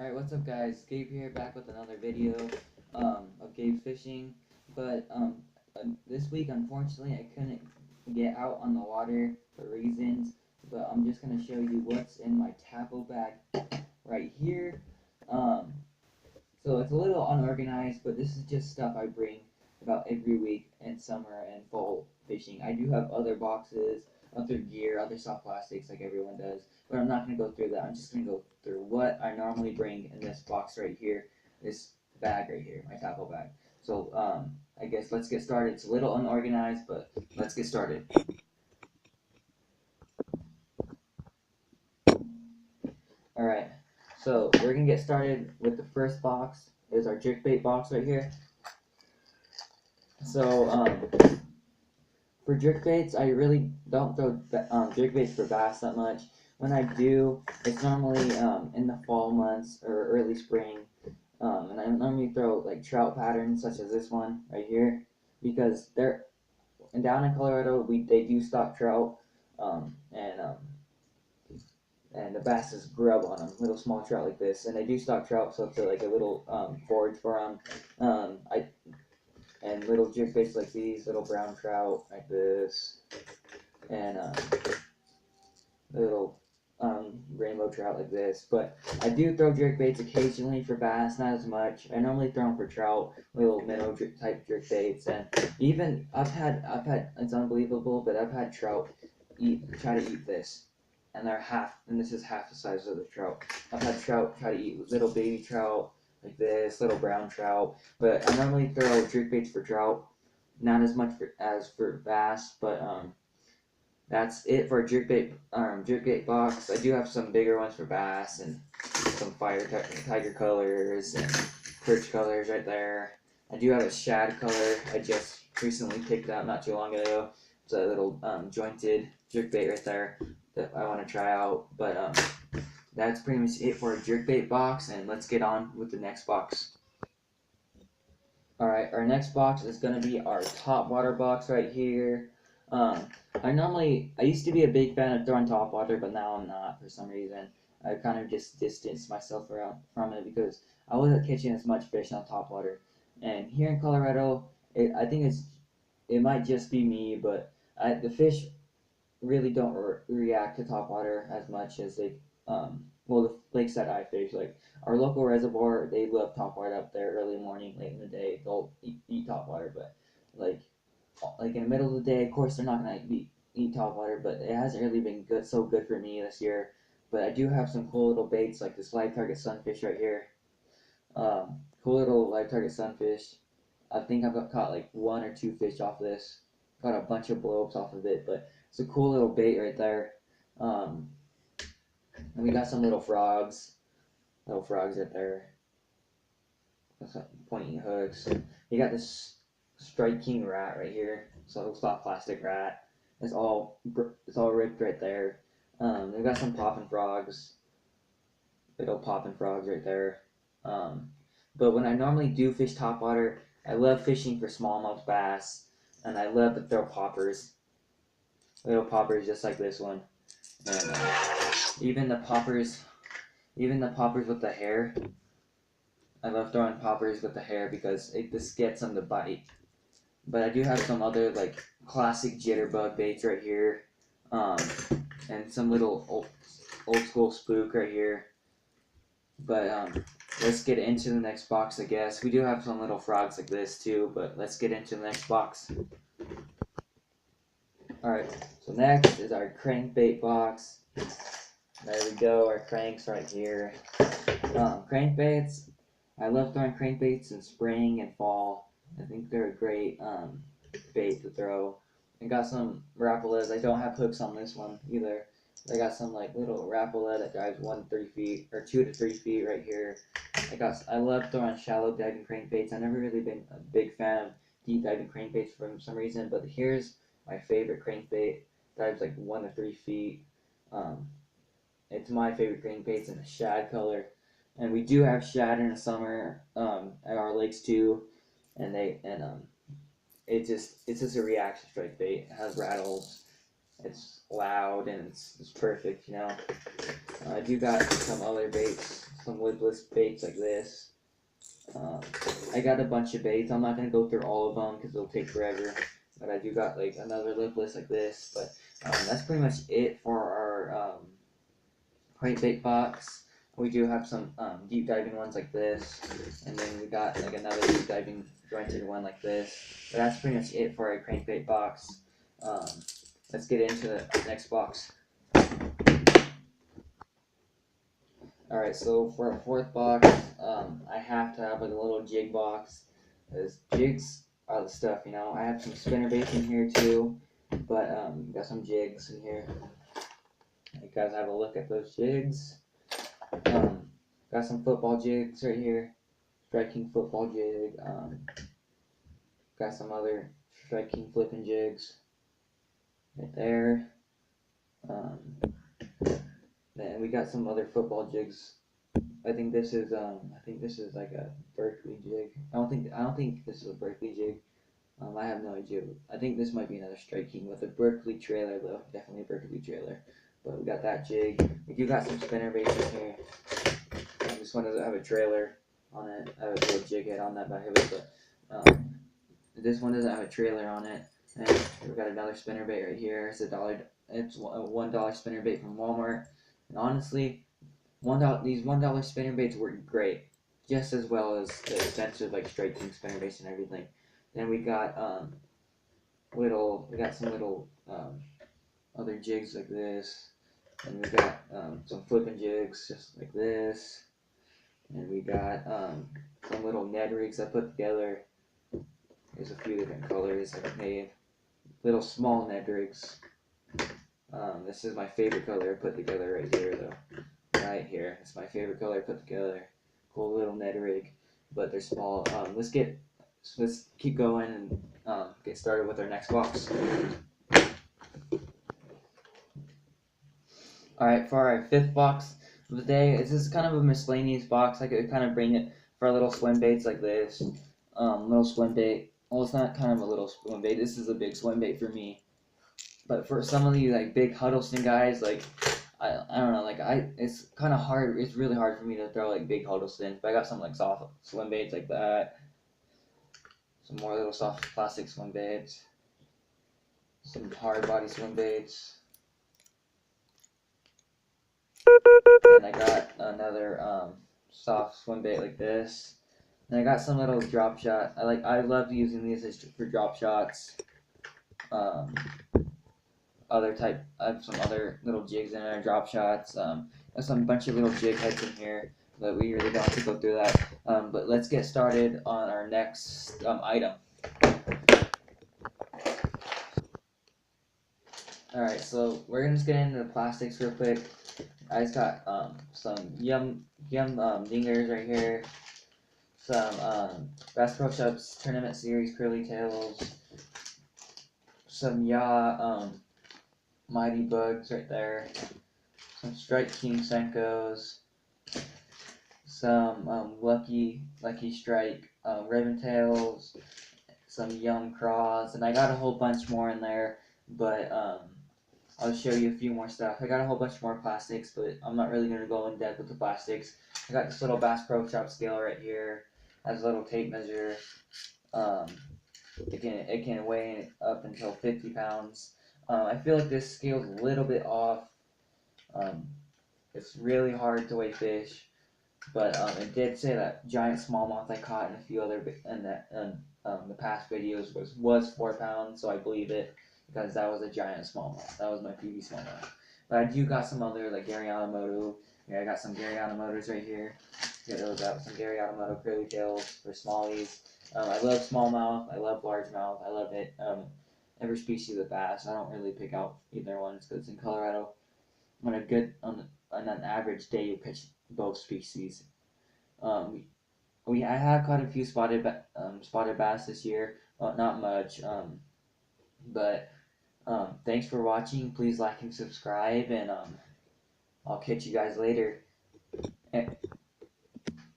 Alright, what's up guys? Gabe here, back with another video of Gabe's Fishing. But this week, unfortunately, I couldn't get out on the water for reasons. But I'm just going to show you what's in my tackle bag right here. So it's a little unorganized, but this is just stuff I bring about every week in summer and fall fishing. I do have other boxes, other gear, other soft plastics like everyone does, but I'm not going to go through that. I'm just going to go through what I normally bring in this box right here, this bag right here, my tackle bag. So I guess let's get started. It's a little unorganized, but let's get started. Alright, so we're going to get started with the first box. Is our jerkbait box right here. So, for jerkbaits, I really don't throw jerkbaits for bass that much. When I do, it's normally in the fall months or early spring, and I normally throw like trout patterns such as this one right here, because they're down in Colorado. They do stock trout, and the basses grub on them, little small trout like this, and they do stock trout, so it's like a little forage for them. And little jerkbaits like these, little brown trout like this, and little rainbow trout like this. But I do throw jerkbaits occasionally for bass, not as much. I normally throw them for trout, little minnow type jerkbaits, and even I've had it's unbelievable, but I've had trout try to eat this, and this is half the size of the trout. I've had trout try to eat little baby trout like this, little brown trout. But I normally throw jerkbaits for trout, not as much as for bass. But that's it for a jerkbait box. I do have some bigger ones for bass and some tiger colors and perch colors right there. I do have a shad color I just recently picked up not too long ago. It's a little jointed jerkbait right there that I want to try out. But that's pretty much it for a jerkbait box, and let's get on with the next box. Alright, our next box is going to be our top water box right here. I used to be a big fan of throwing top water, but now I'm not for some reason. I kind of just distanced myself from it because I wasn't catching as much fish on top water. And here in Colorado, I think it might just be me, but the fish really don't react to top water as much as the lakes that I fish, like our local reservoir, they love top water up there early morning, late in the day. They'll eat top water, but like in the middle of the day, of course they're not gonna eat top water. But it hasn't really been so good for me this year. But I do have some cool little baits like this live target sunfish right here. Cool little live target sunfish. I think I've caught like 1 or 2 fish off this. Got a bunch of blowups off of it, but it's a cool little bait right there. And we got some little frogs right there. Pointing hooks. You got this Strike King rat right here. So it's soft plastic rat. It's all ripped right there. We've got some popping frogs. Little popping frogs right there. But when I normally do fish topwater, I love fishing for smallmouth bass, and I love to throw poppers. Little poppers just like this one. And even the poppers with the hair. I love throwing poppers with the hair because it just gets them to bite. But I do have some other like classic jitterbug baits right here, and some little old school spook right here. But let's get into the next box, I guess. We do have some little frogs like this too, but let's get into the next box. Alright, so next is our crankbait box. There we go, our cranks right here. Crankbaits, I love throwing crankbaits in spring and fall. I think they're a great bait to throw. I got some Rapalas. I don't have hooks on this one either. I got some like little Rapala that dives 1 to 3 feet or 2 to 3 feet right here. I love throwing shallow diving crankbaits. I've never really been a big fan of deep diving crankbaits for some reason, but here's my favorite crankbait. Dives like 1 to 3 feet. It's my favorite crankbait. It's in a shad color, and we do have shad in the summer at our lakes too, and it's just a reaction strike bait. It has rattles. It's loud and it's perfect, you know. I do got some other baits, some lipless baits like this. I got a bunch of baits. I'm not gonna go through all of them because it'll take forever. But I do got like another lipless like this. But that's pretty much it for our crankbait box. We do have some deep diving ones like this, and then we got like another deep diving jointed one like this. But that's pretty much it for our crankbait box. Let's get into the next box. Alright, so for a fourth box, I have to have like a little jig box. Because jigs are the stuff, you know. I have some spinner baits in here too, but got some jigs in here. You guys have a look at those jigs. Got some football jigs right here. Striking football jig. Got some other striking flipping jigs right there. Then we got some other football jigs. I think this is like a Berkeley jig. I don't think this is a Berkeley jig. I have no idea. I think this might be another striking with a Berkeley trailer though. Definitely a Berkeley trailer. But we got that jig. We do got some spinner baits in here. This one doesn't have a trailer on it. I have a little jig head on that back of it, but this one doesn't have a trailer on it. And we got another spinner bait right here. It's $1. It's a $1 spinner bait from Walmart. And honestly, these $1 spinner baits work great, just as well as the expensive like striking spinner baits and everything. Then we got some little other jigs like this, and we got some flipping jigs just like this, and we got some little Ned rigs I put together. There's a few different colors I've made. Little small Ned rigs. This is my favorite color I put together right here though. Right here. It's my favorite color I put together. Cool little Ned rig. But they're small. Let's keep going and get started with our next box. Alright, for our fifth box of the day, this is kind of a miscellaneous box. I could kind of bring it for our little swim baits like this. Little swim bait. Well, it's not kind of a little swim bait. This is a big swim bait for me. But for some of you like big Huddleston guys, like I don't know, it's kind of hard. It's really hard for me to throw like big Huddlestons. But I got some like soft swim baits like that. Some more little soft plastic swim baits. Some hard body swim baits. And I got another soft swim bait like this. And I got some little drop shot. I love using these for drop shots. I have some other little jigs in there, drop shots. There's some bunch of little jig heads in here, but we really don't have to go through that. But let's get started on our next item. Alright, so we're gonna just get into the plastics real quick. I just got some yum dingers right here. Some Bass Pro Shops Tournament Series Curly Tails. Some Mighty Bugs right there. Some Strike King Senkos. Some Lucky Strike Ribbon Tails. Some Yum Craws. And I got a whole bunch more in there, but I'll show you a few more stuff. I got a whole bunch more plastics, but I'm not really going to go in depth with the plastics. I got this little Bass Pro Shop scale right here. Has a little tape measure. It can weigh up until 50 pounds. I feel like this scale's a little bit off. It's really hard to weigh fish, but it did say that giant smallmouth I caught in a few other the past videos was 4 pounds, so I believe it because that was a giant smallmouth. That was my PB smallmouth. But I do got some other like Gary Yamamoto. Yeah, I got some Gary Yamamotos right here. Get those out. Some Gary Yamamoto curly tails for smallies. I love smallmouth. I love largemouth. I love it. Every species of bass. I don't really pick out either ones because in Colorado, on an average day, you catch both species. I have caught a few spotted bass this year. Well, not much. But thanks for watching. Please like and subscribe, and I'll catch you guys later.